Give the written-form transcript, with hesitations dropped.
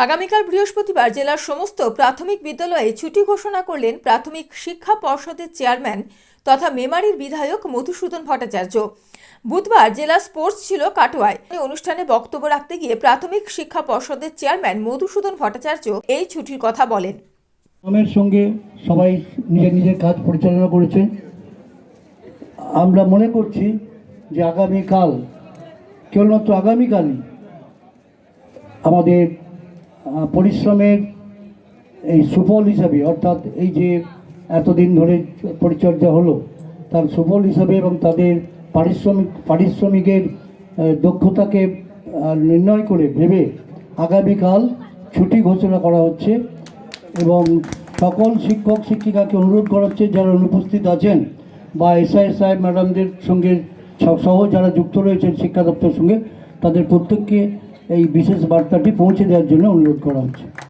আগামীকাল বৃহস্পতিবার জেলার সমস্ত প্রাথমিক বিদ্যালয়ে ছুটি ঘোষণা করলেন প্রাথমিক শিক্ষা পর্ষদের চেয়ারম্যান তথা মেমারির বিধায়ক মধুসূদন ভট্টাচার্য। বুধবার জেলা স্পোর্টস ছিল কাটোয়ায়। এই অনুষ্ঠানে বক্তব্য রাখতে গিয়ে প্রাথমিক শিক্ষা পর্ষদের চেয়ারম্যান মধুসূদন ভট্টাচার্য এই ছুটির কথা বলেন। আমার সঙ্গে সবাই নিজের নিজের কাজ পরিচালনা করেছে। আমরা মনে করছি যে আগামীকাল, কেবলমাত্র আগামীকালই আমাদের পরিশ্রমের এই সুফল হিসাবে, অর্থাৎ এই যে এতদিন ধরে পরিচর্যা হলো তার সুফল হিসাবে এবং তাদের পারিশ্রমিকের দক্ষতাকে নির্ণয় করে ভেবে আগামীকাল ছুটি ঘোষণা করা হচ্ছে এবং সকল শিক্ষক শিক্ষিকাকে অনুরোধ করা হচ্ছে যারা অনুপস্থিত আছেন বা এসআই সাহেব ম্যাডামদের সঙ্গে সহ যারা যুক্ত রয়েছেন শিক্ষা দপ্তরের সঙ্গে, তাদের প্রত্যেককে এই বিশেষ বার্তাটি পৌঁছে দেওয়ার জন্য অনুরোধ করা হচ্ছে।